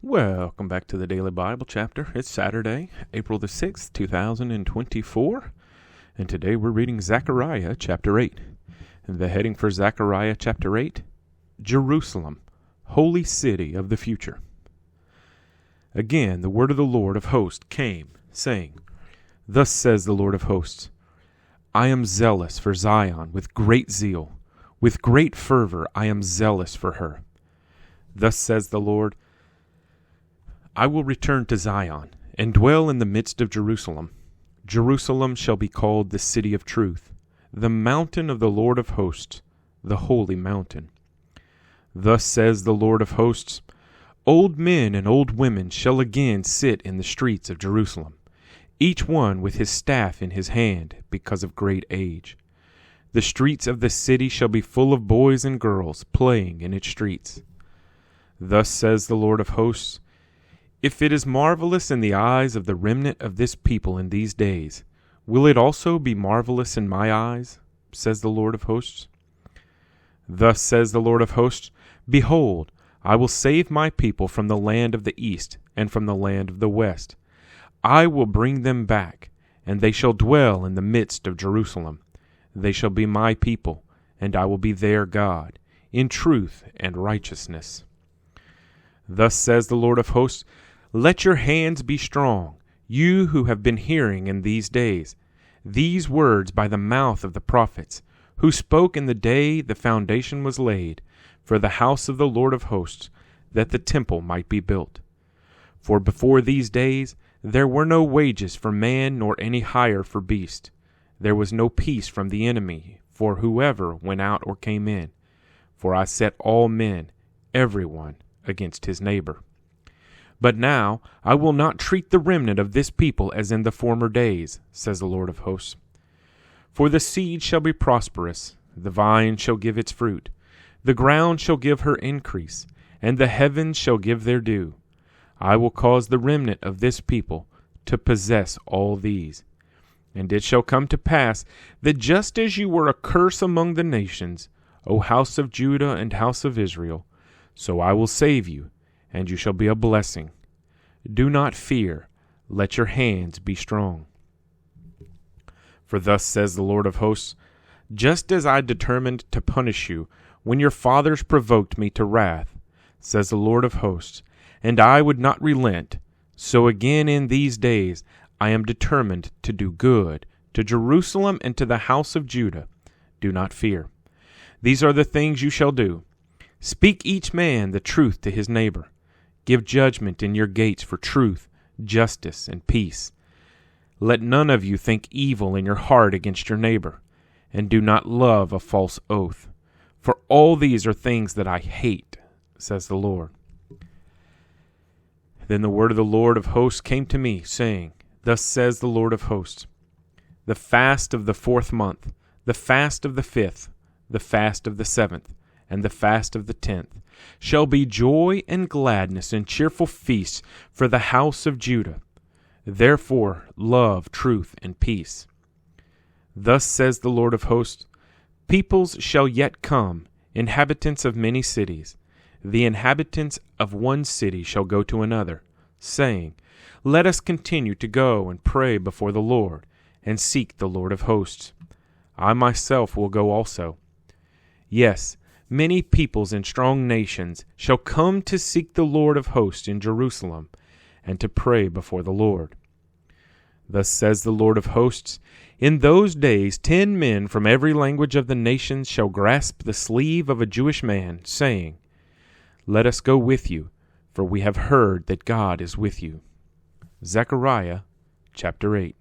Welcome back to the Daily Bible Chapter. It's Saturday, April the 6th, 2024, and today we're reading Zechariah chapter 8. And the heading for Zechariah chapter 8, Jerusalem, Holy City of the Future. Again, the word of the Lord of hosts came, saying, Thus says the Lord of hosts, I am zealous for Zion with great zeal. With great fervor I am zealous for her. Thus says the Lord, I will return to Zion, and dwell in the midst of Jerusalem. Jerusalem shall be called the city of truth, the mountain of the Lord of hosts, the holy mountain. Thus says the Lord of hosts, Old men and old women shall again sit in the streets of Jerusalem, each one with his staff in his hand, because of great age. The streets of the city shall be full of boys and girls playing in its streets. Thus says the Lord of hosts, If it is marvelous in the eyes of the remnant of this people in these days, will it also be marvelous in my eyes, says the Lord of hosts? Thus says the Lord of hosts, Behold, I will save my people from the land of the east and from the land of the west. I will bring them back, and they shall dwell in the midst of Jerusalem. They shall be my people, and I will be their God, in truth and righteousness. Thus says the Lord of hosts, Let your hands be strong, you who have been hearing in these days, these words by the mouth of the prophets, who spoke in the day the foundation was laid, for the house of the Lord of hosts, that the temple might be built. For before these days there were no wages for man, nor any hire for beast. There was no peace from the enemy, for whoever went out or came in. For I set all men, everyone, against his neighbor. But now I will not treat the remnant of this people as in the former days, says the Lord of hosts. For the seed shall be prosperous, the vine shall give its fruit, the ground shall give her increase, and the heavens shall give their due. I will cause the remnant of this people to possess all these. And it shall come to pass that just as you were a curse among the nations, O house of Judah and house of Israel, so I will save you, and you shall be a blessing. Do not fear, let your hands be strong. For thus says the Lord of hosts, Just as I determined to punish you when your fathers provoked me to wrath, says the Lord of hosts, and I would not relent, so again in these days I am determined to do good to Jerusalem and to the house of Judah. Do not fear. These are the things you shall do. Speak each man the truth to his neighbor. Give judgment in your gates for truth, justice, and peace. Let none of you think evil in your heart against your neighbor, and do not love a false oath. For all these are things that I hate, says the Lord. Then the word of the Lord of hosts came to me, saying, Thus says the Lord of hosts, The fast of the 4th month, the fast of the 5th, the fast of the 7th, and the fast of the 10th, shall be joy and gladness and cheerful feasts for the house of Judah. Therefore love truth and peace. Thus says the Lord of hosts, Peoples shall yet come, inhabitants of many cities. The inhabitants of one city shall go to another, saying, Let us continue to go and pray before the Lord, and seek the Lord of hosts. I myself will go also. Yes, many peoples and strong nations shall come to seek the Lord of hosts in Jerusalem, and to pray before the Lord. Thus says the Lord of hosts, In those days 10 men from every language of the nations shall grasp the sleeve of a Jewish man, saying, Let us go with you, for we have heard that God is with you. Zechariah chapter 8.